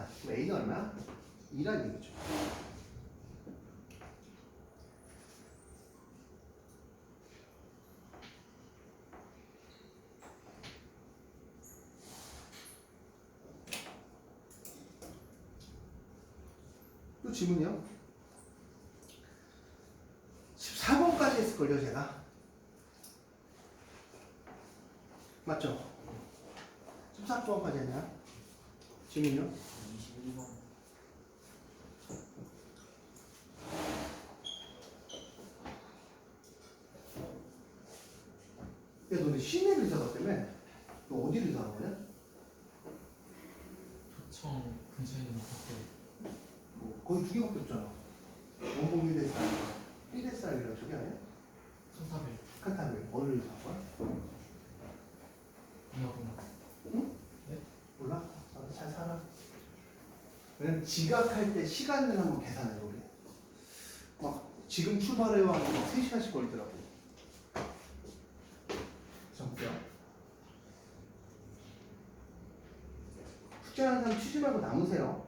있다. 그럼 A가 얼마야? 2라는 얘기죠. 또 질문이요? 14번까지 했을걸요, 제가. 맞죠? 14번까지 했나요? 질문이요? 21번. 야, 너네 시내를 이사 갔다며? 너 어디를 이사 간 거냐? 도청 근처에 있는 학교. 뭐, 거기 두 개밖에 없잖아. 원봉 1대4, 1대4이라고 저기 아니야? 천사벨. 칸타벨. 어디를 이사 간 거야? 이어본. 응? 네? 몰라? 나도 잘 살아. 왜냐면 지각할 때 시간을 한번 계산해 보게. 막 지금 출발해요 하면 막 3시간씩 걸리더라고. 정죠? 숙제하는 사람 치지 말고 남으세요.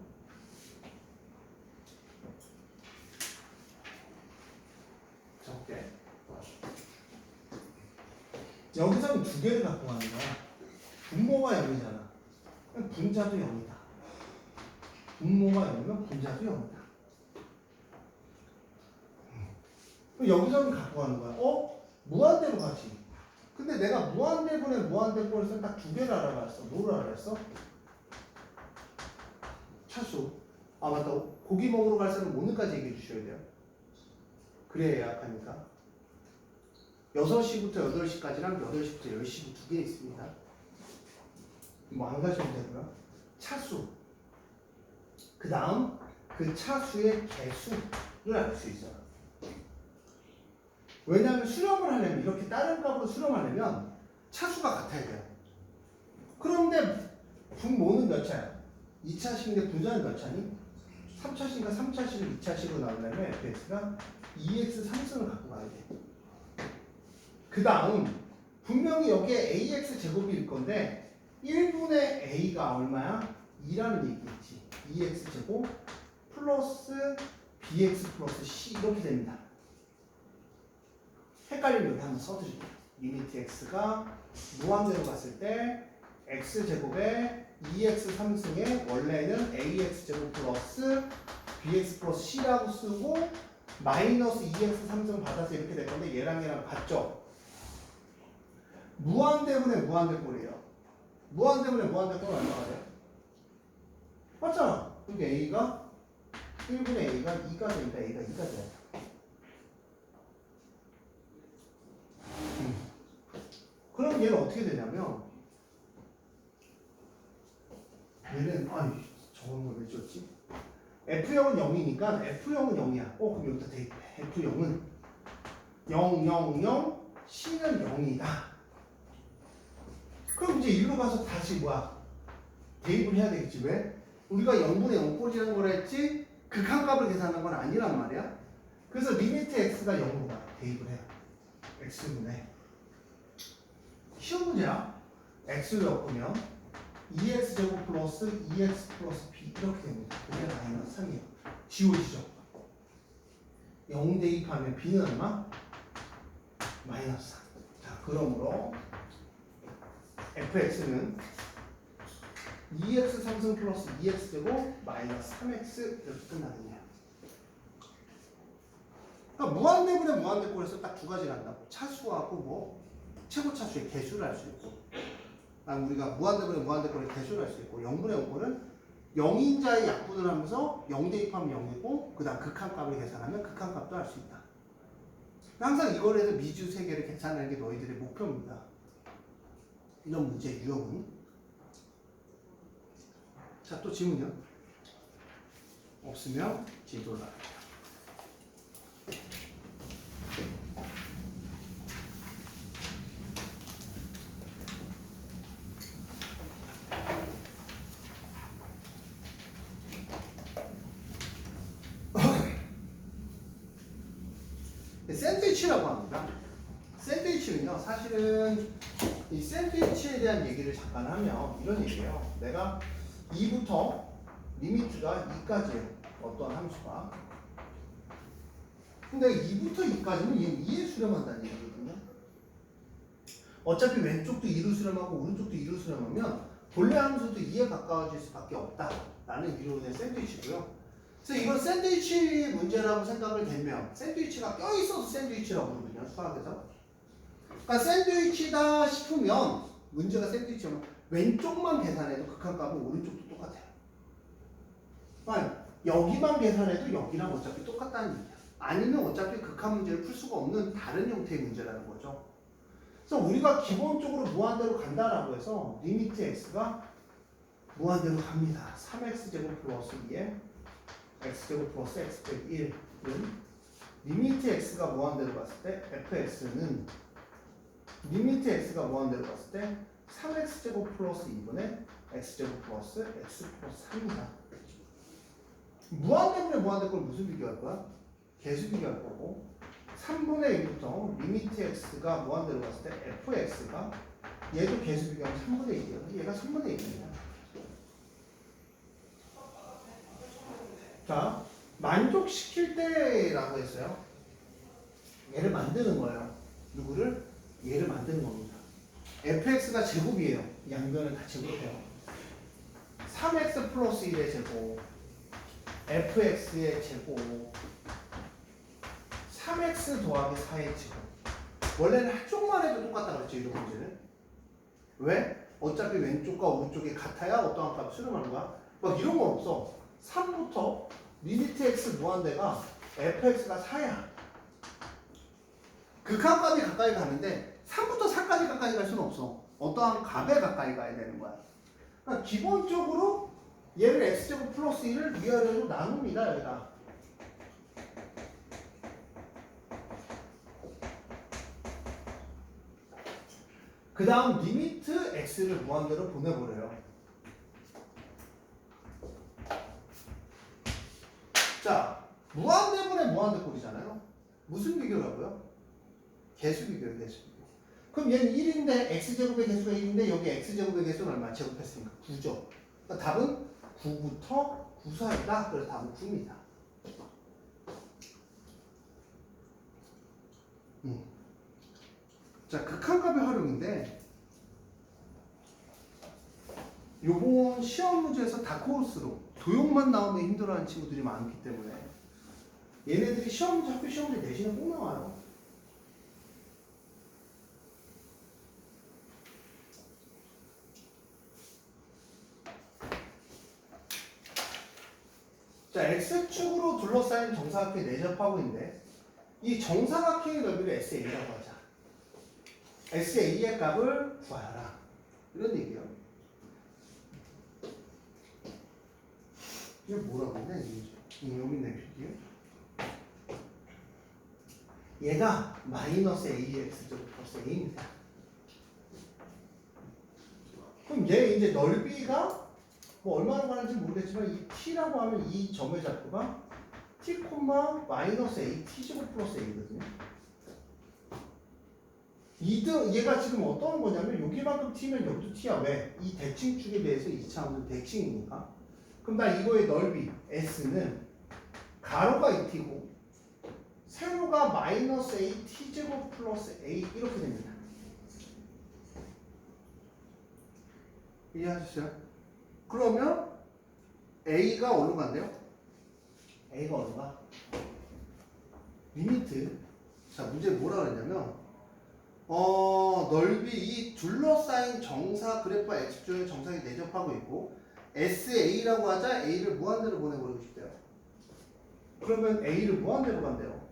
적게. 여기서는 두 개를 갖고 가는 거야. 분모가 0이잖아. 그럼 분자도 0이다. 분모가 0이면 분자도 0이다. 그럼 여기서는 갖고 가는 거야. 무한대로 가지. 근데 내가 무한대분에 무한대분에서 딱 두 개를 알아봤어. 뭐를 알아봤어? 차수. 아 맞다. 고기 먹으러 갈 사람은 오늘까지 얘기해 주셔야 돼요. 그래야 예약하니까. 6시부터 8시까지랑 8시부터 10시 두 개 있습니다. 뭐 안 가시면 되고요. 차수. 그 다음 그 차수의 개수를 알 수 있어요. 왜냐하면 수렴을 하려면 이렇게 다른 값으로 수렴하려면 차수가 같아야 돼요. 그런데 분모는 몇 차야? 2차식인데 분자는 몇 차니? 3차식인가 3차식을 2차식으로 나오려면 fx가 2x 3승을 갖고 가야 돼. 그 다음 분명히 여기에 ax 제곱일 건데 1분의 a가 얼마야? 2라는 얘기겠지. 2x 제곱 플러스 bx 플러스 c 이렇게 됩니다. 헷갈리면 여기 한번 써드릴게요. 리미트 x가 무한대로 갔을 때 x제곱에 2x 3승에 원래는 ax 제곱 플러스 bx 플러스 c라고 쓰고 마이너스 2x 3승 받아서 이렇게 될 건데 얘랑 같죠? 무한대분의 무한대꼴이에요. 무한대분의 무한대꼴은 얼마가 돼요? 맞잖아. 그러니까 a가 1분의 a가 2가 되니까 a가 2가 돼요. 그럼 얘는 어떻게 되냐면 얘는 저건 걸 왜 줬지? F형은 0이니까 F형은 0이야. 그럼 여기다 대입해. F형은 0, 0, 0, C는 0이다. 그럼 이제 일로 가서 다시 대입을 해야 되겠지. 왜? 우리가 0분의 0 꼴이라는 걸 했지 극한값을 계산한 건 아니란 말이야. 그래서 리미트 x가 0으로 가. 대입을 해요. x분의 쉬운 문제야. x를 엮으면 2x제곱 플러스 2x 플러스 b 이렇게 됩니다. 그게 마이너스 3이에요. 지워지죠. 0 대입하면 b는 얼마? 마이너스 3. 자, 그러므로 fx는 2x 3승 플러스 2x제곱 마이너스 3x 이렇게 끝나겠네요. 그러니까 무한대분의 무한대꼴에서 딱 두 가지를 한다고. 차수하고 최고차수의 개수를 알 수 있고, 우리가 무한대분의 무한대꼴의 개수를 알 수 있고, 0분의 0꼴은 0인자의 약분을 하면서 0 대입하면 0이고 그 다음 극한값을 계산하면 극한값도 알 수 있다. 항상 이걸 해서 미주 세 개를 계산하는 게 너희들의 목표입니다. 이런 문제 유형은. 자, 또 질문이요? 없으면 진도 올라갈게요. 샌드위치라고 합니다. 샌드위치는요, 사실은 이 샌드위치에 대한 얘기를 잠깐 하면 이런 얘기예요. 내가 2부터 리미트가 2까지예요. 어떠한 함수가. 근데 2부터 2까지는 얘는 2에 수렴한다는 얘기거든요. 어차피 왼쪽도 2로 수렴하고 오른쪽도 2로 수렴하면 본래 함수도 2에 가까워질 수밖에 없다라는 이론의 샌드위치고요. 그래서 이건 샌드위치 문제라고 생각을 되면 샌드위치가 껴있어서 샌드위치라고 부르거든요. 수학에서. 그러니까 샌드위치다 싶으면 문제가 샌드위치면 왼쪽만 계산해도 극한값은 오른쪽도 똑같아요. 그러니까 여기만 계산해도 여기랑 어차피 똑같다는 얘기야. 아니면 어차피 극한 문제를 풀 수가 없는 다른 형태의 문제라는 거죠. 그래서 우리가 기본적으로 무한대로 간다라고 해서 리미트 x가 무한대로 갑니다. 3x제곱 플러스 2에 x제곱 플러스 x 빼기 1은 리미트 x가 무한대로 갔을 때 fx는 리미트 x가 무한대로 갔을 때 3x제곱 플러스 2분의 x제곱 플러스 x 플러스 3이다. 무한대분의 무한대 걸 무슨 비교할 거야? 개수 비교할 거고 3분의 1부터 리미트 x가 무한대로 갔을 때 fx가 얘도 개수 비교하면 3분의 1이야. 얘가 3분의 1입니다. 자, 만족시킬 때라고 했어요. 얘를 만드는 거예요. 누구를? 얘를 만드는 겁니다. fx가 제곱이에요. 양변을 다 제곱해요. 3x 플러스 1의 제곱 fx의 제곱 3x 더하기 4의 제곱. 원래는 한쪽만 해도 똑같다 그랬죠. 이런 문제는. 왜? 어차피 왼쪽과 오른쪽이 같아야 어떠한 값을 수렴하는 거야. 막 이런 건 없어. 3부터 리미트 x 무한대가 fx가 4야. 극한값이 가까이 가는데 3부터 4까지 가까이 갈 수는 없어. 어떠한 값에 가까이 가야 되는 거야. 그러니까 기본적으로 얘를 x제곱 플러스 1을 위아래로 나눕니다. 여기다. 그 다음 리미트 x를 무한대로 보내버려요. 자, 무한대분의 무한대꼴이잖아요. 무슨 비교라고요? 개수 비교예요, 개수 비교. 그럼 얘는 1인데 x제곱의 개수가 1인데 여기 x제곱의 개수는 얼마? 제곱했으니까 9죠. 그러니까 답은 9부터 9 사이다. 그래서 답은 9입니다. 자, 극한값의 활용인데 요번 시험 문제에서 다크호스로 도형만 나오면 힘들어하는 친구들이 많기 때문에 얘네들이 시험 문제, 학교 시험 문제 내신에 꼭 나와요. 자, x축으로 둘러싸인 정사각형이 내접하고 있는데 이 정사각형의 넓이를 SA라고 하자. SA의 값을 구하라. 이런 얘기예요. 이게 뭐라고 했냐? 여기 내줄게요. 얘가 마이너스 AX제곱 플러스 A입니다. 그럼 얘 이제 넓이가 뭐 얼마나 가는지 모르겠지만 이 T라고 하면 이 점의 좌표가 T, 마이너스 A T제곱 플러스 A거든요. 얘가 지금 어떤 거냐면 여기만큼 T면 여기도 T야. 왜? 이 대칭축에 대해서 2차원은 대칭이니까. 그럼 나 이거의 넓이 S는 가로가 2T고 세로가 마이너스 A T제곱 플러스 A 이렇게 됩니다. 이해하셨어요? 그러면 A가 어디로 간대요? A가 어디로 가? 리미트. 자, 문제 뭐라 그랬냐면 넓이 이 둘러싸인 정사 그래프와 x축의 정사각이 내접하고 있고 SA라고 하자 A를 무한대로 보내버리고 싶대요. 그러면 A를 무한대로 간대요.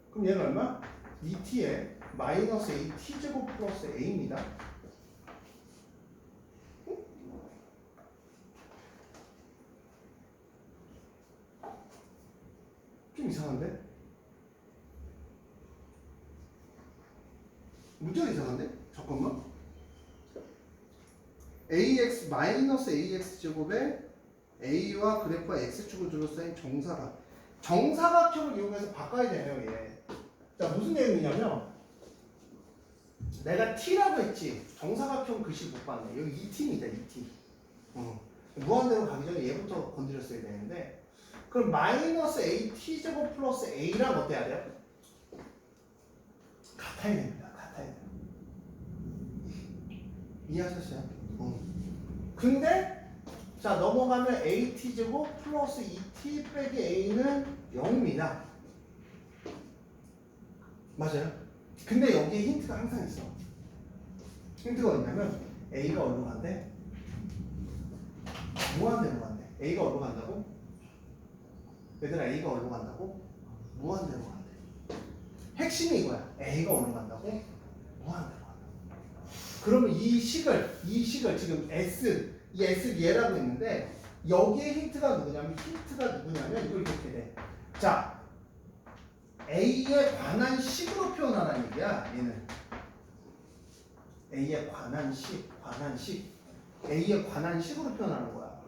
그럼 얘는 얼마? 2t에 마이너스 A t제곱 플러스 A입니다. 좀 이상한데? 문제가 이상한데? 잠깐만. AX 마이너스 AX 제곱에 A와 그래프와 X축을 둘러싸인 정사각형을 이용해서 바꿔야 되네요. 얘. 자, 무슨 내용이냐면 내가 T라고 했지. 정사각형 글씨 못 봤네. 여기 2T입니다. 2T. 무한대로 가기 전에 얘부터 건드렸어야 되는데 그럼 마이너스 AT제곱 플러스 A랑 어때야 돼요? 같아야 됩니다. 같아야 돼요. 이해하셨어요? 근데 자 넘어가면 AT제곱 플러스 2T 빼기 A는 0입니다. 맞아요? 근데 여기에 힌트가 항상 있어. 힌트가 뭐냐면 A가 어디로 간대? 무한대로 간대. A가 어디로 간다고? 얘들아 A가 어디로 간다고? 무한대로 간대. 핵심이 이거야. A가 어디로 간다고? 무한대로 간다. 그러면 이 식을 지금 이 S를 얘라고 했는데 여기에 힌트가 누구냐면 이걸 이렇게 돼. 자, A에 관한 식으로 표현하라는 얘기야. 얘는 A에 관한 식, A에 관한 식으로 표현하는 거야.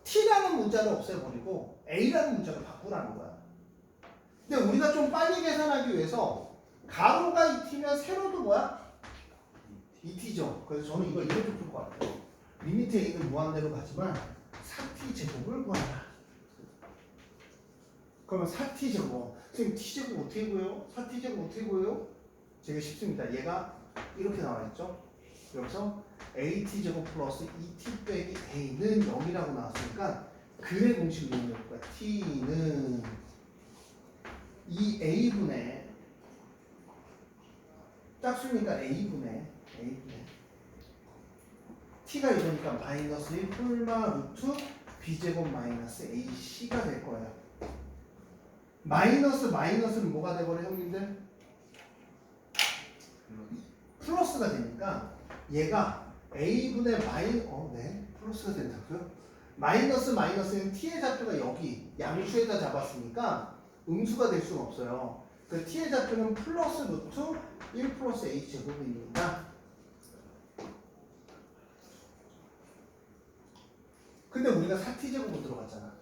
T라는 문자를 없애버리고 A라는 문자를 바꾸라는 거야. 근데 우리가 좀 빨리 계산하기 위해서 가로가 2T면 세로도 뭐야? 2T죠. 그래서 저는 이거 이렇게 풀 것 같아요. 리미트 A는 무한대로 가지만 4T 제곱을 구하라. 그러면 4T 제곱. 선생님 T 제곱 어떻게 구해요? 4T 제곱 어떻게 구해요? 되게 쉽습니다. 얘가 이렇게 나와 있죠. 여기서 AT 제곱 플러스 2T 빼기 A는 0이라고 나왔으니까 근의 공식을 이용할 거야. T는 이 A분의 짝수니까 A분의 T가 이러니까 마이너스 1 뿔마 루트 B제곱 마이너스 AC가 될 거예요. 마이너스는 뭐가 돼버려 형님들? 플러스가 되니까 얘가 A분의 플러스가 된다고요? 마이너스는 T의 좌표가 여기 양수에다 잡았으니까 음수가 될 수는 없어요. 그 T의 좌표는 플러스 루트 1 플러스 A 제곱입니다. 근데 우리가 4T 제곱으로 들어갔잖아.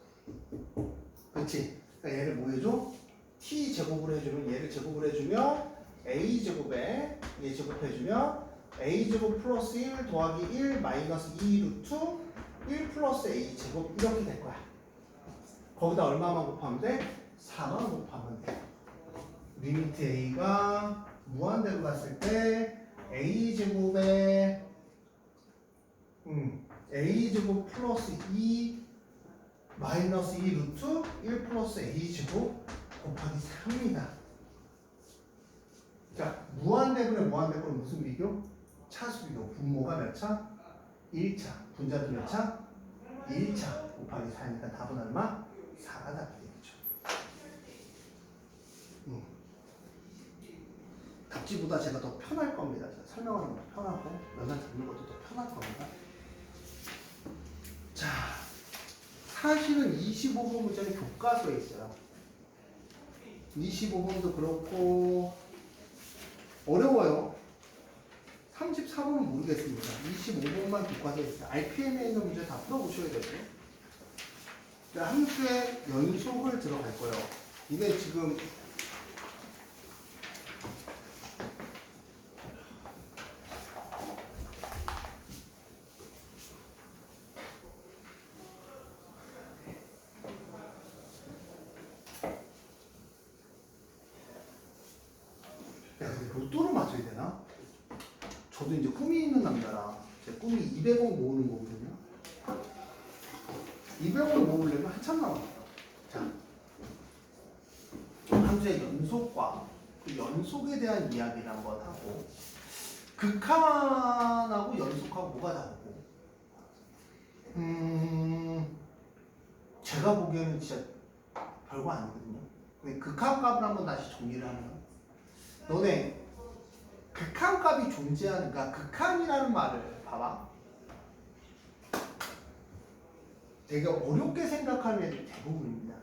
그렇지? 그러니까 얘를 뭐 해줘? T 제곱으로 해주면 얘를 제곱을 해주면 A 제곱에 얘 제곱해주면 A 제곱 플러스 1 더하기 1 마이너스 2 루트 1 플러스 A 제곱 이렇게 될 거야. 거기다 얼마만 곱하면 돼? 4만 곱하면 돼. 리미트 A가 무한대로 갔을 때 A 제곱에 A 제곱 플러스 2 마이너스 2 루트 1 플러스 A 제곱 곱하기 3입니다. 자, 무한대분의 무한대분은 무슨 비교? 차수 비교. 분모가 몇 차? 1차. 분자도 몇 차? 1차. 곱하기 4니까 답은 얼마? 4가 답이 되겠죠. 답지보다 제가 더 편할 겁니다. 제가 설명하는 것도 편하고 연산 듣는 것도 더 편할 겁니다. 자, 사실은 25번 문제는 교과서에 있어요. 25번도 그렇고 어려워요. 34번은 모르겠습니다. 25번만 교과서에 있어요. RPM에 있는 문제 다 풀어보셔야 되고요. 함수의 연속을 들어갈 거예요. 이게 지금 로또를 맞춰야 되나? 저도 이제 꿈이 있는 남자라 제 꿈이 200억 모으는 거거든요. 200억 모으려면 한참 남았어요. 자, 함수의 연속과 그 연속에 대한 이야기를 한번 하고 극한하고 연속하고 뭐가 다르고 제가 보기에는 진짜 별거 아니거든요. 근데 극한값을 한번 다시 정리를 하면 너네 극한값이 존재하는가? 극한이라는 말을 봐봐. 되게 어렵게 생각하는 애들이 대부분입니다.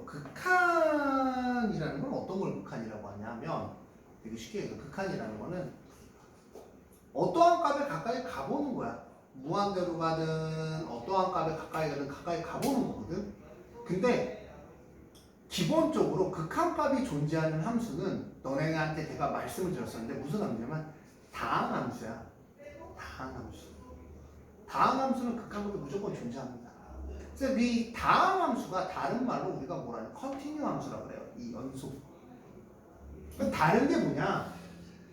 극한이라는 건 어떤 걸 극한이라고 하냐면 되게 쉽게 얘기해요. 극한이라는 거는 어떠한 값에 가까이 가보는 거야. 무한대로 가든 어떠한 값에 가까이 가든 가까이 가보는 거거든. 근데 기본적으로 극한값이 존재하는 함수는 너네한테 제가 말씀을 드렸었는데 무슨 함수냐면 다항함수야. 다항함수. 다음 함수는 극한값이 무조건 존재합니다. 그래서 이 다음 함수가 다른 말로 우리가 뭐라 해요? 컨티뉴 함수라고 그래요. 이 연속. 그럼 다른 게 뭐냐?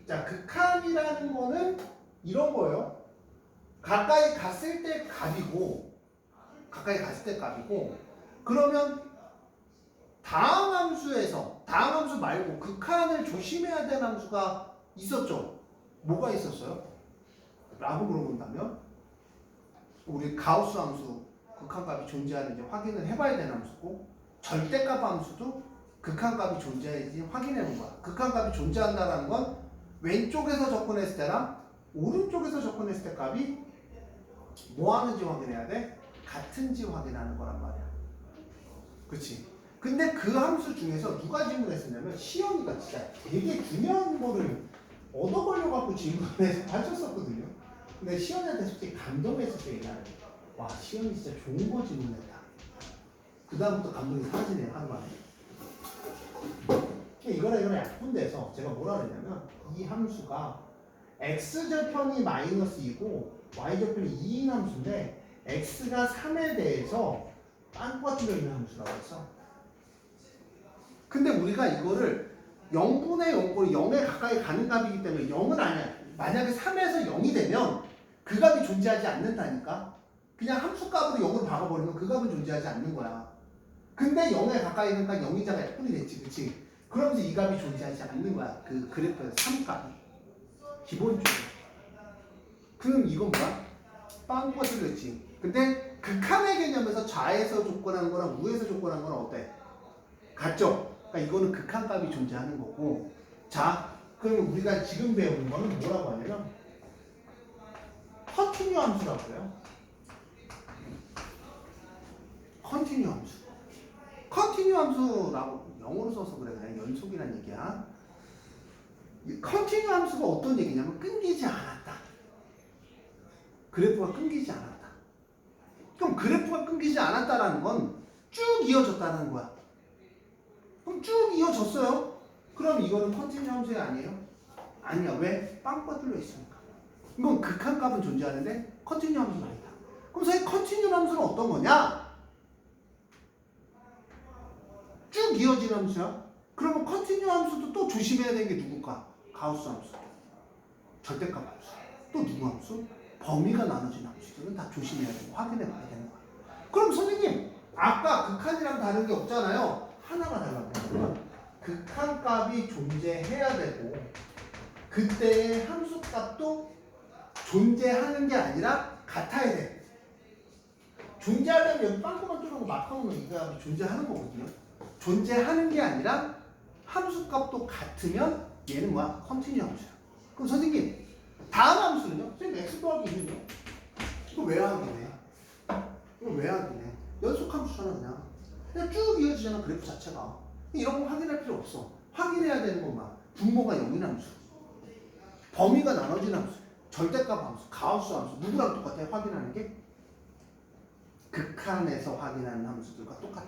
자, 극한이라는 거는 이런 거예요. 가까이 갔을 때 값이고, 그러면 다음 함수에서, 다음 함수 말고 극한을 조심해야 되는 함수가 있었죠. 뭐가 있었어요? 라고 물어본다면, 우리 가우스 함수 극한값이 존재하는지 확인을 해봐야 되는 함수고, 절대값 함수도 극한값이 존재하는지 확인해 본 거야. 극한값이 존재한다는 건 왼쪽에서 접근했을 때랑 오른쪽에서 접근했을 때 값이 뭐 하는지 확인해야 돼? 같은지 확인하는 거란 말이야. 그치? 근데 그 함수 중에서 누가 질문했었냐면 시연이가 진짜 되게 중요한 거를 얻어걸려갖고 질문해서 하셨었거든요. 근데 시연이한테 솔직히 감동했었어요. 옛날에. 와, 시연이 진짜 좋은 거 질문했다. 그 다음부터 감동이 사라지네요. 하루 만에. 이거랑 약분돼서 제가 뭐라 그랬냐면 이 함수가 x절편이 마이너스이고 y절편이 2인 함수인데 x가 3에 대해서 빵꾸가 뚫려있는 함수라고 했어. 근데 우리가 이거를 0분의 0꼴 0에 가까이 가는 값이기 때문에 0은 아니야. 만약에 3에서 0이 되면 그 값이 존재하지 않는다니까. 그냥 함수값으로 0으로 박아버리면 그 값은 존재하지 않는 거야. 근데 0에 가까이 있는 값 0이자가 약분이 됐지, 그치? 그러면서 이 값이 존재하지 않는 거야. 그 그래프에서 3값이. 기본적으로. 그럼 이건 뭐야? 빵꾸가 뚫렸지. 근데 극한의 개념에서 좌에서 조건하는 거랑 우에서 조건하는 건 어때? 같죠? 그러니까 이거는 극한값이 존재하는 거고. 자, 그럼 우리가 지금 배우는 거는 뭐라고 하냐면 컨티뉴 함수라고 해요. 컨티뉴 함수. 컨티뉴 함수라고 영어로 써서 그래. 그냥 연속이란 얘기야. 이 컨티뉴 함수가 어떤 얘기냐면 끊기지 않았다. 그래프가 끊기지 않았다. 그럼 그래프가 끊기지 않았다라는 건 쭉 이어졌다는 거야. 그럼 쭉 이어졌어요? 그럼 이거는 컨티뉴 함수 아니에요? 아니야. 왜? 빵꾸가 뚫려 있으니까. 이건 극한값은 존재하는데 컨티뉴 함수는 아니다. 그럼 선생님 컨티뉴 함수는 어떤 거냐? 쭉 이어지는 함수야. 그러면 컨티뉴 함수도 또 조심해야 되는 게 누굴까? 가우스 함수, 절대값 함수, 또 누구 함수? 범위가 나눠진 함수들은 다 조심해야 되고 확인해 봐야 되는 거야. 그럼 선생님 아까 극한이랑 다른 게 없잖아요. 하나가 달라요. 극한값이 존재해야 되고 그때의 함수값도 존재하는 게 아니라 같아야 돼. 존재하려면 여기 빵꾸만 뚫고 막하면 이 값이 존재하는 거거든요. 존재하는 게 아니라 함수값도 같으면 얘는 뭐야? 컨티뉴 함수야. 그럼 선생님 다음 함수는요? 선생님 x 더하기 2는요? 이거 왜 확인해? 이거 왜 확인해? 연속 함수잖아 그냥. 그냥 쭉 이어지잖아 그래프 자체가. 이런 거 확인할 필요 없어. 확인해야 되는 것만. 분모가 0인 함수, 범위가 나눠진 함수, 절대값 함수, 가우스 함수 누구랑 똑같아? 확인하는 게? 극한에서 확인하는 함수들과 똑같아.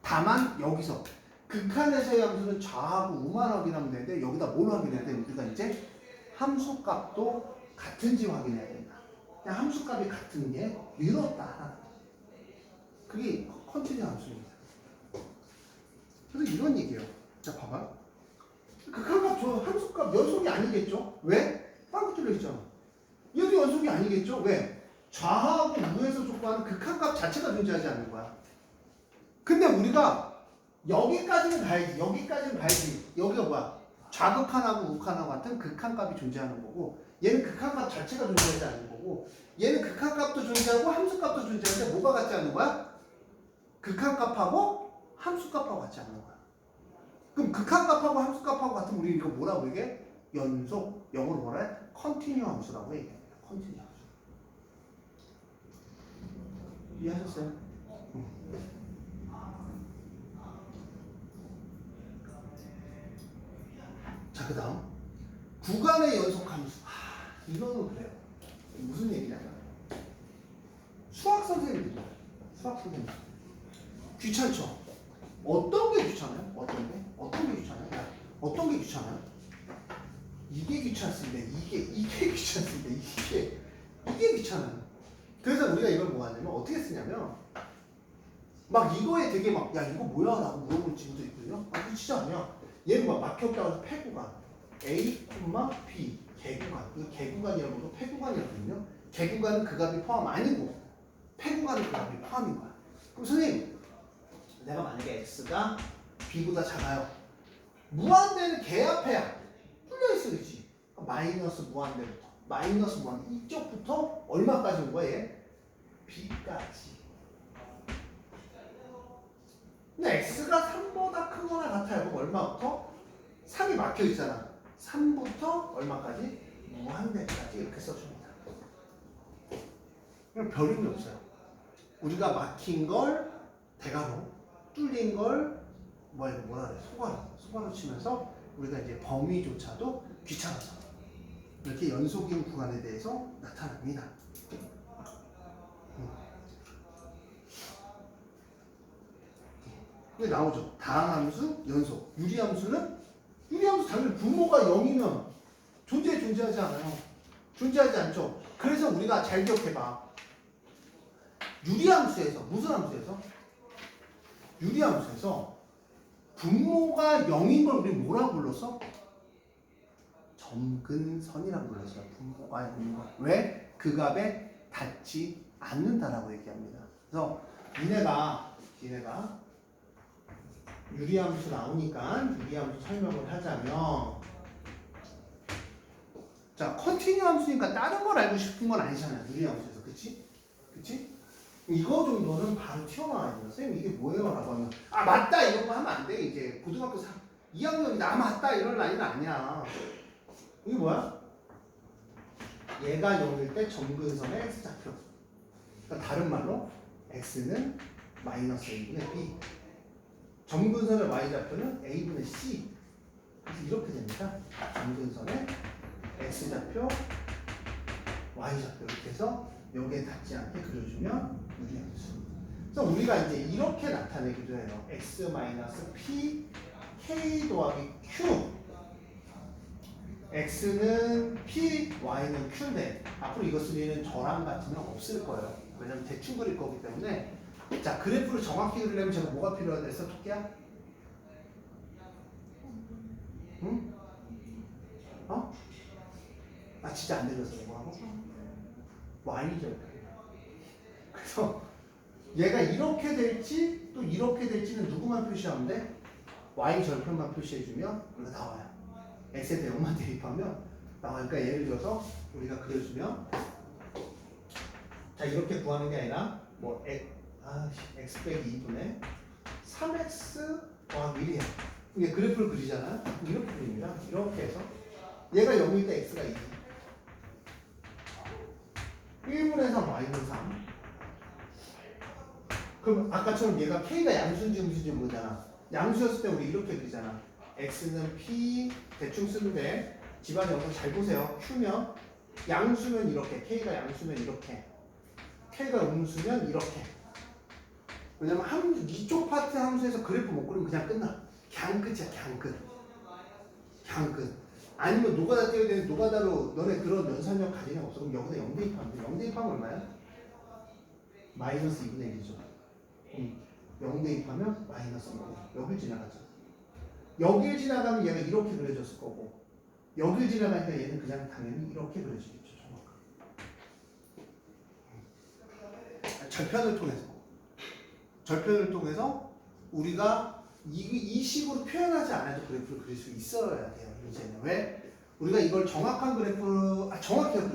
다만 여기서 극한에서의 함수는 좌하고 우만 확인하면 되는데 여기다 뭘 확인해야 돼? 우리가 이제 함수값도 같은지 확인해야 된다. 그냥 함수값이 같은 게 늘었다. 그게 컨티뉴 함수입니다. 그래서 이런 얘기예요. 자 봐봐. 극한값 저 함수값 연속이 아니겠죠? 왜? 빵꾸 뚫려 있잖아. 얘도 연속이 아니겠죠? 왜? 좌하고 우에서 족구하는 극한값 자체가 존재하지 않는 거야. 근데 우리가 여기까지는 가야지. 여기까지는 가야지. 여기가 뭐야? 좌극한하고 우극한하고 같은 극한값이 존재하는 거고 얘는 극한값 자체가 존재하지 않는 거고 얘는 극한값도 존재하고 함수값도 존재하는데 뭐가 같지 않는 거야? 극한값하고 함수값하고 같지 않는 거야. 그럼 극한값하고 함수값하고 같으면 우리 이거 뭐라고 얘기해? 연속, 영어로 뭐라 해? 컨티뉴 함수라고 얘기해. 컨티뉴 함수. 이해하셨어요? 자, 그 다음 구간의 연속 함수. 이거는 그래요. 무슨 얘기냐면 수학 선생님들 귀찮죠? 어떤 게 귀찮아요? 어떤 게 귀찮아요? 야, 어떤 게 귀찮아요? 이게 귀찮습니다. 이게 귀찮습니다. 이게 귀찮아요. 그래서 우리가 이걸 뭐 하냐면 어떻게 쓰냐면 막 이거에 되게 막 야 이거 뭐야 라고 물어볼 친구도 있거든요. 아 그거 진짜 아니야. 얘는 막 막혔다고 해서 폐구간 A, B 개구간 이거 개구간이라고 하고 폐구간이라거든요. 개구간은 그 값이 포함 아니고 폐구간은 그 값이 포함인 거야. 그럼 선생님 내가 만약에 x가 b보다 작아요. 무한대는 개 앞에야 뚫려있어 그렇지. 마이너스 무한대부터 마이너스 무한대 이쪽부터 얼마까지 온 거야 얘? b까지. 근데 x가 3보다 크거나 같아요. 그럼 얼마부터? 3이 막혀 있잖아. 3부터 얼마까지? 무한대까지 이렇게 써줍니다. 그럼 별 의미 없어요. 우리가 막힌 걸 대괄호, 뚫린 걸 뭐라 그래? 소괄호 치면서 우리가 이제 범위조차도 귀찮아서 이렇게 연속인 구간에 대해서 나타납니다. 이게 나오죠. 다항함수, 연속. 유리함수는 당연히 분모가 0이면 존재하지 않아요. 존재하지 않죠. 그래서 우리가 잘 기억해봐. 유리함수에서 무슨 함수에서? 유리함수에서 분모가 0인 걸 우리 뭐라고 불렀어? 점근선이라고 불렀어요. 분모가 0인 걸. 왜? 그 값에 닿지 않는다라고 얘기합니다. 그래서 니네가 유리함수 나오니까 유리함수 설명을 하자면 자 컨티뉴 함수니까 다른 걸 알고 싶은 건 아니잖아요. 유리함수에서 그치? 이거 정도는 바로 튀어나와야 돼요. 선생님 이게 뭐예요? 라고 하면 아 맞다 이런 거 하면 안 돼. 이제 고등학교 2학년인데 아 맞다 이런 라인은 아니야. 이게 뭐야? 얘가 0일 때 점근선의 x좌표. 그러니까 다른 말로 x는 마이너스 a분의 b. 점근선의 y좌표는 a분의 c. 그래서 이렇게 됩니다. 점근선의 x좌표, y좌표 이렇게 해서 여기에 닿지 않게 그려주면 유리함수. 그래서 우리가 이제 이렇게 나타내기도 해요. x-p k 더하기 q. x는 p, y는 q인데 앞으로 이거 쓰기에는 저랑 같으면 없을 거예요. 왜냐면 대충 그릴 거기 때문에. 자 그래프를 정확히 그리려면 제가 뭐가 필요하겠어? 토끼야? 응? 어? 아 진짜 안 들렸어 뭐하고? y죠. 그래서 얘가 이렇게 될지 또 이렇게 될지는 누구만 표시하면 돼? y 절편만 표시해주면 우리가 나와요. x에 대해 0만 대입하면 나와니까 예를 들어서 우리가 그려주면 자 이렇게 구하는 게 아니라 뭐 x 빼기 2분의 3x 더하기 1이야. 이게 그래프를 그리잖아. 이렇게 그립니다. 이렇게 해서 얘가 0일 때 x가 2 1분의 3 y는 3. 그럼 아까처럼 얘가 k가 양수인지 음수인지 모르잖아. 양수였을 때 우리 이렇게 그리잖아. x는 p 대충 쓰는데 집안 영상 잘 보세요. q면 양수면 이렇게 k가 양수면 이렇게 k가 음수면 이렇게. 왜냐면 이쪽 파트 함수에서 그래프 못 그리면 그냥 끝나. 그냥 끝이야. 그냥 끝. 아니면 노가다 떼야 되는 노가다로 너네 그런 연산력 가진 애 없어. 그럼 여기다 0 대입하면 돼. 0 대입하면 얼마야? 마이너스 2분의 1이죠. 0 대입하면 마이너스 2분의 1. 여길 지나가죠. 여길 지나가면 얘가 이렇게 그려졌을 거고 여길 지나가니까 얘는 그냥 당연히 이렇게 그려지겠죠. 절편을 통해서 우리가 이 식으로 표현하지 않아도 그래프를 그릴 수 있어야 돼요. 이제는 왜? 우리가 이걸 정확한 정확해요.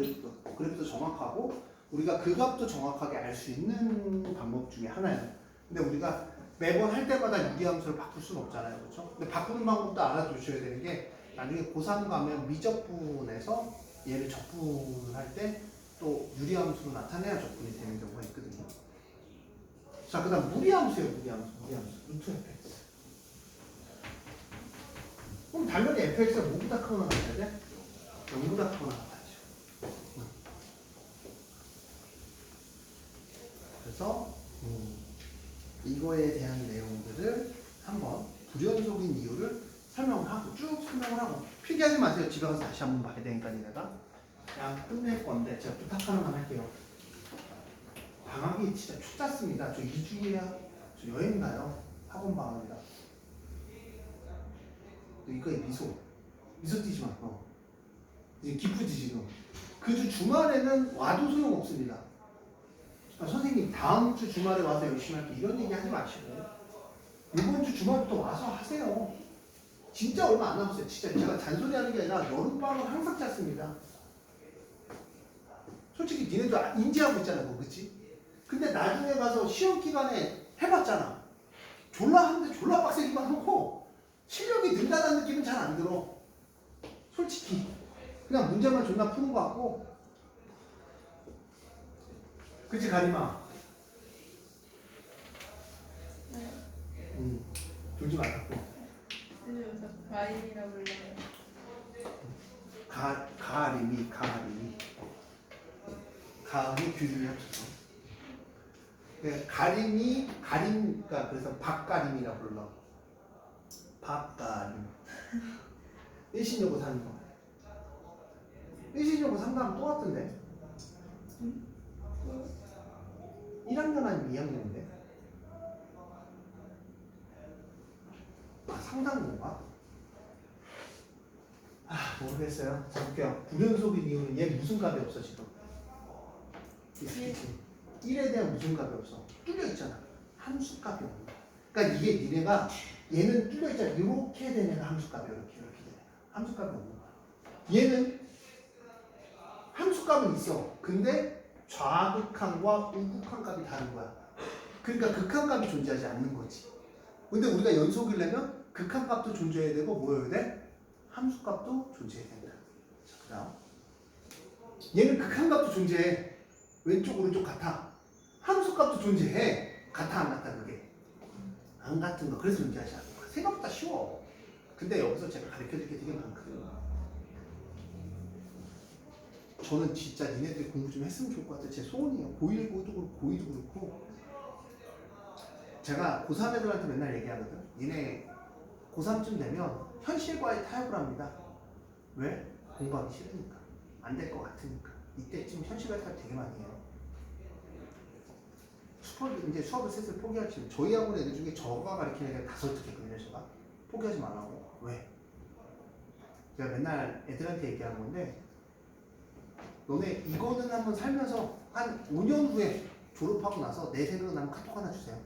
그래프도 정확하고 우리가 그 값도 정확하게 알 수 있는 방법 중에 하나예요. 근데 우리가 매번 할 때마다 유리함수를 바꿀 수는 없잖아요. 그렇죠? 근데 바꾸는 방법도 알아두셔야 되는 게 나중에 고3 가면 미적분에서 얘를 적분할 때 또 유리함수로 나타내야 적분이 되는 경우가 있거든요. 자, 그 다음 무리함수예요. 무리함수. 루트 fx. 그럼 당연히 fx가 뭐보다 크거나 같아야 돼? 0보다 크거나 같아야죠. 그래서 이거에 대한 내용들을 한번 불연속인 이유를 설명을 하고 쭉 설명을 하고 필기하지 마세요. 집에 가서 다시 한번 봐야 되니까 니네가 그냥 끝낼 건데 제가 부탁 하나만 할게요. 방학이 진짜 춥잖습니다. 저 2주에 저 여행 가요. 학원 방학이라. 이거에 미소 띄지 마. 이제 기쁘지 지금. 그 주 주말에는 와도 소용없습니다. 선생님 다음 주 주말에 와서 열심히 할게 이런 얘기 하지 마시고 이번 주 주말부터 와서 하세요. 진짜 얼마 안 남았어요. 진짜 제가 잔소리하는 게 아니라 여름방학은 항상 짧습니다. 솔직히 니네도 인지하고 있잖아, 뭐, 그치? 근데 나중에 가서 시험 기간에 해봤잖아. 졸라 하는데 졸라 빡세기만 하고 실력이 는다는 느낌은 잘 안 들어. 솔직히 그냥 문제만 존나 푸는 거 같고. 그치 가림아? 네. 졸지 말라고. 그래서 과일이라고 불러요. 가림이 가음이 규림이 합쳐서. 네, 가림이니까 그래서 박가림이라고 불러. 박가림. 일신여고 사는 거. 일신여고 상담 또 왔던데. 1학년 아니면 2학년인데. 상담고가? 모르겠어요. 자 볼게요. 불연속인 이유는 얘 무슨 값이 없어 지금. 1에 대한 무슨 값이 없어. 뚫려 있잖아. 함수 값이 없는 거야. 그러니까 이게 니네가 얘는 뚫려 있잖아. 이렇게 되는 함수 값이 이렇게 되는 함수 값이 없는 거야. 얘는 함수 값은 있어. 근데 좌극한과 우극한 값이 다른 거야. 그러니까 극한 값이 존재하지 않는 거지. 근데 우리가 연속이려면 극한 값도 존재해야 되고 뭐여야 돼? 함수 값도 존재해야 된다. 자, 그다음 얘는 극한 값도 존재해. 왼쪽 오른쪽 같아. 함수 값도 존재해. 같아 안 같아 그게? 안 같은 거. 그래서 존재하지 않는 거야. 생각보다 쉬워. 근데 여기서 제가 가르쳐줄 게 되게 많거든요. 저는 진짜 니네들이 공부 좀 했으면 좋을 것 같아요. 제 소원이에요. 고1고도 그렇고 고2도 그렇고. 제가 고3 애들한테 맨날 얘기하거든. 니네 고3쯤 되면 현실과의 타협을 합니다. 왜? 공부하기 싫으니까. 안 될 것 같으니까. 이때쯤 현실과의 타협 되게 많이 해요. 이제 수업을 슬슬 포기하시면 저희 학원 애들 중에 저가 가르치는 애들 다 설득했거든요. 제가 포기하지 말라고. 왜? 제가 맨날 애들한테 얘기하는 건데 너네 이거는 한번 살면서 한 5년 후에 졸업하고 나서 내 생각은 한번 카톡 하나 주세요.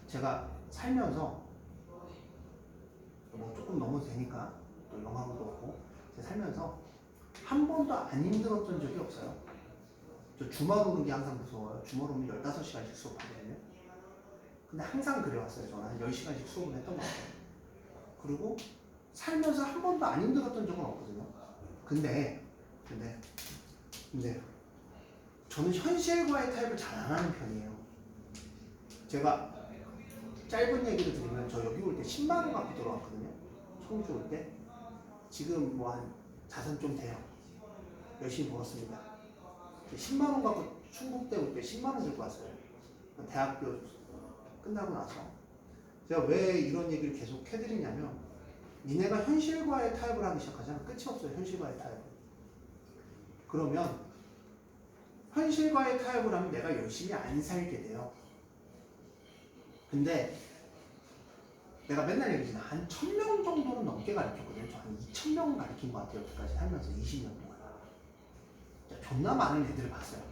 제가 살면서 뭐 조금 넘어도 되니까 또 영화도 그렇고 제가 살면서 한 번도 안 힘들었던 적이 없어요. 저 주말 오는 게 항상 무서워요. 주말 오면 15시간씩 수업하거든요. 근데 항상 그래왔어요. 저는 한 10시간씩 수업을 했던 것 같아요. 그리고 살면서 한 번도 안 힘들었던 적은 없거든요. 근데 저는 현실과의 타협을 잘 안 하는 편이에요. 제가 짧은 얘기를 드리면 저 여기 올 때 10만 원 갖고 들어왔거든요. 청주 올 때. 지금 뭐 한 자산 좀 돼요. 열심히 벌었습니다. 10만 원 갖고 충북대 올 때 10만 원 들고 왔어요. 대학교 끝나고 나서. 제가 왜 이런 얘기를 계속 해드리냐면 니네가 현실과의 타협을 하기 시작하잖아. 끝이 없어요. 현실과의 타협. 그러면 현실과의 타협을 하면 내가 열심히 안 살게 돼요. 근데 내가 맨날 얘기하잖아. 한 1000명 정도는 넘게 가르쳤거든요. 저 한 2000명 가르친 것 같아요. 여기까지 살면서 20년 동안. 존나 많은 애들을 봤어요.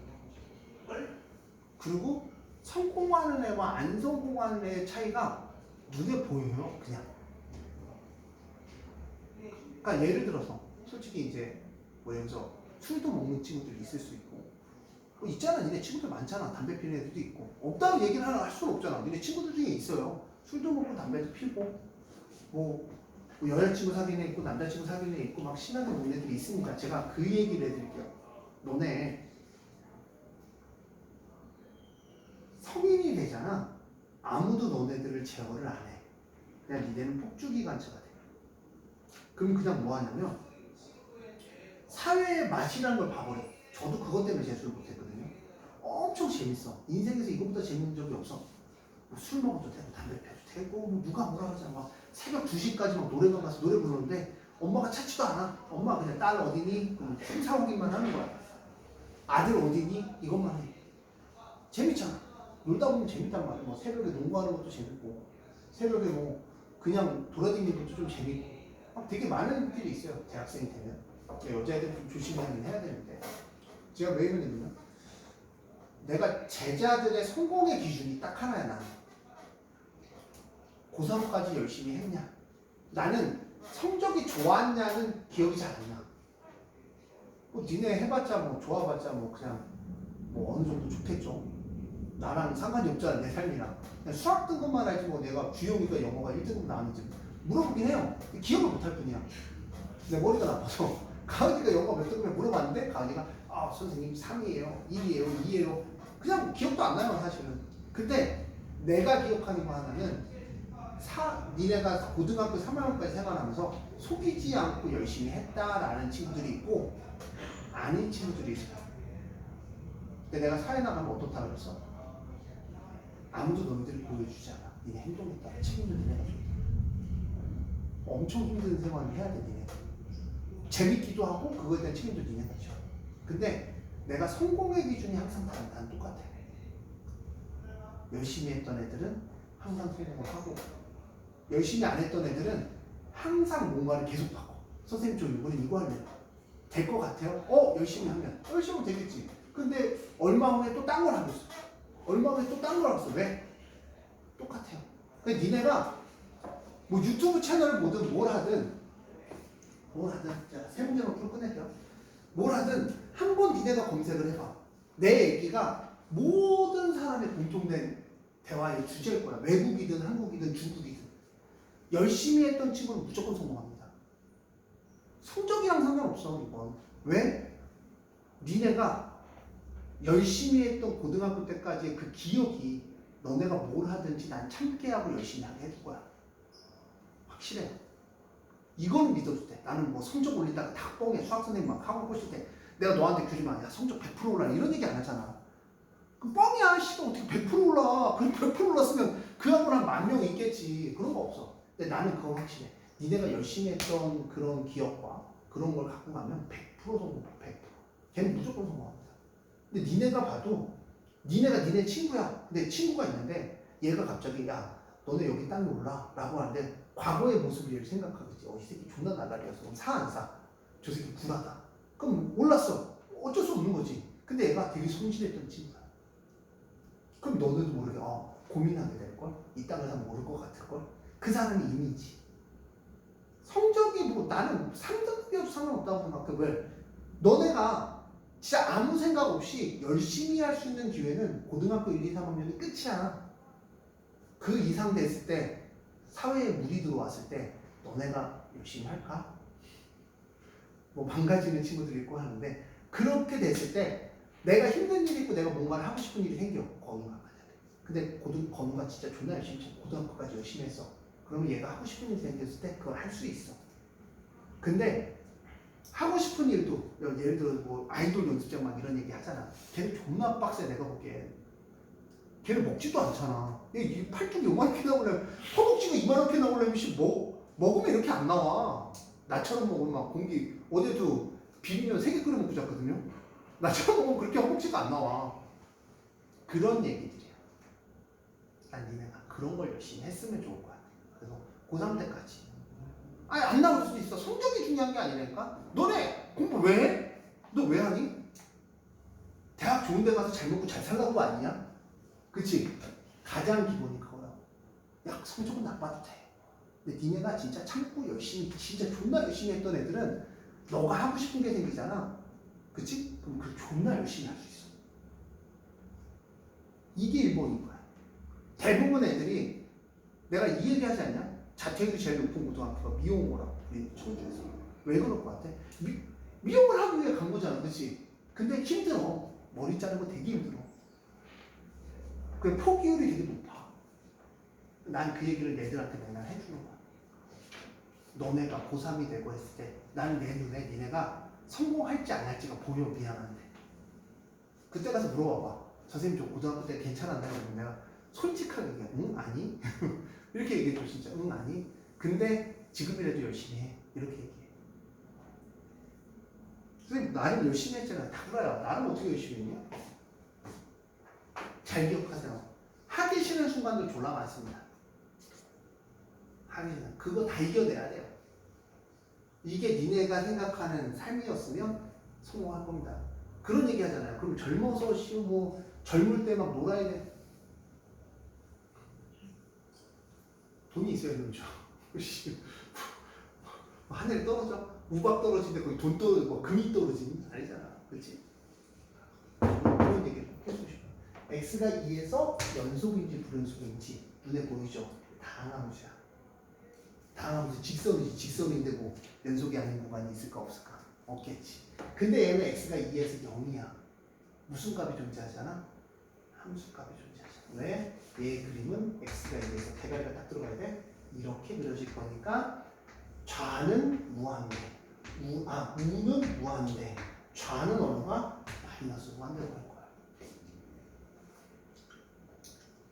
그리고 성공하는 애와 안 성공하는 애의 차이가 눈에 보여요. 그냥. 그러니까 예를 들어서 솔직히 이제 뭐 여기서 술도 먹는 친구들이 있을 수 있고 뭐 있잖아. 니네 친구들 많잖아. 담배 피는 애들도 있고 없다고 얘기를 하나 할 수는 없잖아. 니네 친구들 중에 있어요. 술도 먹고 담배도 피고 뭐 여자친구 사귀는 애 있고 남자친구 사귀는 애 있고 막 신나는 노래들이 있으니까 제가 그 얘기를 해드릴게요. 너네 성인이 되잖아. 아무도 너네들을 제어를 안 해. 그냥 니네는 폭주기관차가 돼. 그럼 그냥 뭐 하냐면 사회의 맛이라는 걸 봐버려. 저도 그것 때문에 재수를 못했거든요. 엄청 재밌어. 인생에서 이것보다 재밌는 적이 없어. 뭐 술 먹어도 되고 담배 피워도 되고 뭐 누가 뭐라 그러잖아. 막 새벽 2시까지 막 노래방 가서 노래 부르는데 엄마가 찾지도 않아. 엄마 그냥 딸 어디니? 춤 사오기만 하는 거야. 아들 아들 어디니? 이것만 해. 재밌잖아. 놀다 보면 재밌단 말이야. 뭐 새벽에 농구하는 것도 재밌고 새벽에 뭐 그냥 돌아다니는 것도 좀 재밌고 막 되게 많은 일들이 있어요. 대학생이 되면 여자애들 좀 조심하긴 해야 되는데 제가 왜 이러냐면 내가 제자들의 성공의 기준이 딱 하나야. 나는 고3까지 열심히 했냐, 나는 성적이 좋았냐는 기억이 잘 안 나. 뭐 니네 해봤자 뭐 좋아봤자 뭐 그냥 뭐 어느 정도 좋겠죠. 나랑 상관이 없잖아. 내 삶이랑 그냥 수학 뜬 것만 알지 뭐 내가 주영이가 영어가 1등급 나왔는지 물어보긴 해요. 기억을 못할 뿐이야. 내 머리가 나빠서 가은이가 영어 몇 등급에 물어봤는데 가은이가 아 선생님 3이에요 1이에요 2예요 그냥 기억도 안 나요 사실은. 근데 내가 기억하는 거 하나는 니네가 고등학교 3학년까지 생활하면서 속이지 않고 열심히 했다라는 친구들이 있고 아닌 친구들이 있어요. 근데 내가 사회 나가면 어떻다 그랬어? 아무도 너희들을 보여주지 않아. 니네 행동에 따라 책임을 니네가 줘. 엄청 힘든 생활을 해야 돼. 니네 재밌기도 하고 그거에 대한 책임도 니네가 져. 근데 내가 성공의 기준이 항상 난 똑같아. 열심히 했던 애들은 항상 성공을 하고 열심히 안 했던 애들은 항상 뭔가를 계속 바꿔. 선생님 저 이번엔 이거 할래요. 될 것 같아요? 열심히 하면 열심히 하면 되겠지. 근데 얼마 후에 또 딴 걸 하고 있어. 얼마 후에 또 딴 걸 하고 있어. 왜? 똑같아요. 그러니까 니네가 뭐 유튜브 채널을 보든 뭘 하든 자, 세 문제만 풀고 끝낼게요. 뭘 하든 한 번 니네가 검색을 해봐. 내 얘기가 모든 사람의 공통된 대화의 주제일 거야. 외국이든 한국이든 중국이든. 열심히 했던 친구는 무조건 성공합니다. 성적이랑 상관없어 이건. 왜? 니네가 열심히 했던 고등학교 때까지의 그 기억이 너네가 뭘 하든지 난 참게 하고 열심히 하게 해줄 거야. 확실해. 이건 믿어도 돼. 나는 뭐 성적 올리다가 다 뻥해. 수학 선생님 막 학원 꼬실 때 내가 너한테 규리만 야 성적 100% 올라 이런 얘기 안 하잖아. 그 뻥이야. 씨발 어떻게 100% 올라. 그럼 100% 올랐으면 그 학원 한 10,000명 있겠지. 그런 거 없어. 근데 나는 그건 확실해. 니네가 열심히 했던 그런 기억과 그런 걸 갖고 가면 100% 성공해. 100%. 걔는 무조건 성공합니다. 근데 니네가 봐도 니네가 니네 친구야. 근데 친구가 있는데 얘가 갑자기 야 너네 여기 땅 올라 라고 하는데 과거의 모습을 얘를 생각하겠지. 이 새끼 존나 나가리였어. 그럼 사 안 사? 저 새끼 불하다. 그럼 올랐어. 어쩔 수 없는 거지. 근데 얘가 되게 성실했던 친구야. 그럼 너네도 모르게 고민하게 될걸? 이 땅을 사면 모를 것 같을걸? 그 사람이 이미지. 성적이 뭐 나는 3등급이어도 상관없다고 생각해. 왜? 너네가 진짜 아무 생각 없이 열심히 할 수 있는 기회는 고등학교 1, 2, 3학년이 끝이야. 그 이상 됐을 때 사회에 물이 들어왔을 때 너네가 열심히 할까? 뭐 망가지는 친구들이 있고 하는데 그렇게 됐을 때 내가 힘든 일이 있고 내가 뭔가를 하고 싶은 일이 생겨. 건우가 만약에. 근데 건우가 진짜 존나 열심히 쳐. 고등학교까지 열심히 했어. 그러면 얘가 하고 싶은 일이 생겼을 때 그걸 할 수 있어. 근데 하고 싶은 일도 예를 들어 뭐 아이돌 연습장 막 이런 얘기 하잖아. 걔는 존나 빡세. 내가 보기엔 걔는 먹지도 않잖아. 얘 팔뚝이 요만하게 나오려면 허벅지가 이만하게 나오려면 먹으면 이렇게 안 나와. 나처럼 먹으면 막 공기 어제도 비빔면 3개 끓여 먹고 잤거든요. 나처럼 먹으면 그렇게 허벅지가 안 나와. 그런 얘기들이야. 난 니네가 그런 걸 열심히 했으면 좋을 거야. 그래서 고3 때까지 아니 안 나올 수도 있어. 성적이 중요한 게 아니라니까. 너네 공부 왜 해? 너 왜 하니? 대학 좋은 데 가서 잘 먹고 잘 살라는 거 아니냐? 그치? 가장 기본이 그거야. 야 성적은 나빠도 돼. 근데 니네가 진짜 참고 열심히 진짜 존나 열심히 했던 애들은 너가 하고 싶은 게 생기잖아. 그치? 그럼 그걸 존나 열심히 할 수 있어. 이게 1번인 거야. 대부분 애들이 내가 이 얘기 하지 않냐? 자퇴율이 제일 높은 고등학교가 미용고라고. 우리 청주에서. 왜 그럴 것 같아? 미용을 하기 위해 간 거잖아. 그치? 근데 힘들어. 머리 자르는 거 되게 힘들어. 그 포기율이 되게 높아. 난 그 얘기를 애들한테 맨날 해주는 거야. 너네가 고3이 되고 했을 때 나는 내 눈에 니네가 성공할지 안 할지가 보여. 미안한데 그때 가서 물어봐봐. 선생님 저 고등학교 때 괜찮았나요? 그러면 내가 솔직하게 얘기해. 응? 아니? 이렇게 얘기해줘. 진짜 응? 아니? 근데 지금이라도 열심히 해. 이렇게 얘기해. 선생님 나는 열심히 했잖아. 다 그래요. 나는 어떻게 열심히 했냐? 잘 기억하세요. 하기 싫은 순간도 졸라 많습니다. 하기 싫은 그거 다 이겨내야 돼요. 이게 니네가 생각하는 삶이었으면 성공할 겁니다. 그런 얘기 하잖아요. 그럼 젊어서 뭐 젊을 때 막 놀아야 돼. 돈이 있어야 되죠. 하늘에 떨어져? 우박 떨어지는데 거기 돈 떨어지고 뭐 금이 떨어지는 게 아니잖아. 그렇지? 그런 얘기를 해주고 싶어요. x가 2에서 연속인지 불연속인지 눈에 보이죠? 다항함수야. 다항함수 직선이지. 직선인데 뭐 연속이 아닌 구간이 있을까 없을까? 없겠지. 근데 얘는 x가 2에서 0이야. 무슨 값이 존재하잖아? 함수값이 존재하잖아. 왜? 얘의 그림은 x가 2에서 대괄호가 딱 들어가야 돼? 이렇게 그려질 거니까 좌는 무한대, 우는 무한대, 좌는 얼마? 마이너스 무한대로 갈 거야.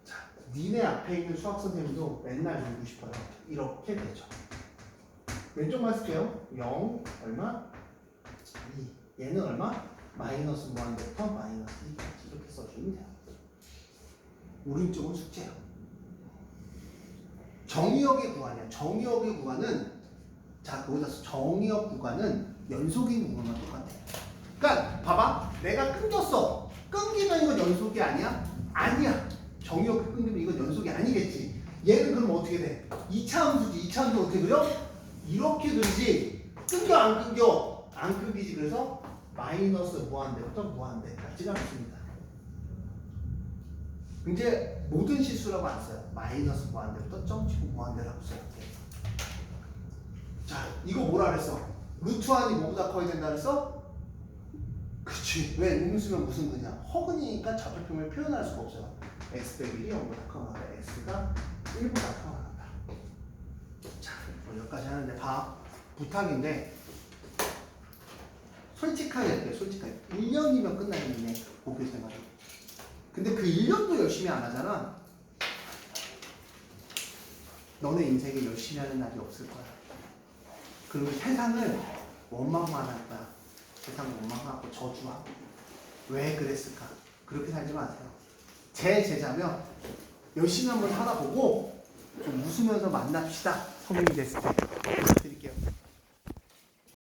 자, 니네 앞에 있는 수학 선생님도 맨날 놀고 싶어요. 이렇게 되죠. 왼쪽만 쓸게요. 0 얼마? 2. 얘는 얼마? 마이너스 무한대부터 마이너스 2까지 이렇게 써주면 돼요. 오른쪽은 숙제예요. 정의역의 구간이야. 정의역의 구간은 자, 거기다 정의역 구간은 연속인 구간만 똑같아. 그러니까 봐봐, 내가 끊겼어. 끊기면 이건 연속이 아니야? 아니야. 정의역 끊기면 이건 연속이 아니겠지. 얘는 그럼 어떻게 돼? 2차 함수지. 2차 함수 어떻게 그려? 이렇게 그리지. 끊겨 안 끊겨? 안 끊기지. 그래서 마이너스 무한대부터 무한대까지가 있습니다. 이제 모든 실수라고 안 써요. 마이너스 무한대부터 점치고 무한대라고 써요. 자, 이거 뭐라 그랬어? 루트 안이 뭐보다 커야 된다 그랬어? 그치. 왜? 음수면 무슨 근이야? 허근이니까 좌표평을 표현할 수가 없어요. x 빼기 1이 0보다 커하다. x가 1보다 커하다. 자, 여기까지 하는데 봐. 부탁인데 솔직하게 할게. 솔직하게. 1년이면 끝나겠네. 고교 생활이. 근데 그 1년도 열심히 안 하잖아. 너네 인생에 열심히 하는 날이 없을 거야. 그리고 세상을 원망만 할 거야. 세상 원망하고 저주하고. 왜 그랬을까? 그렇게 살지 마세요. 제 제자면 열심히 한번 살아보고 좀 웃으면서 만납시다. 성인이 됐을 때.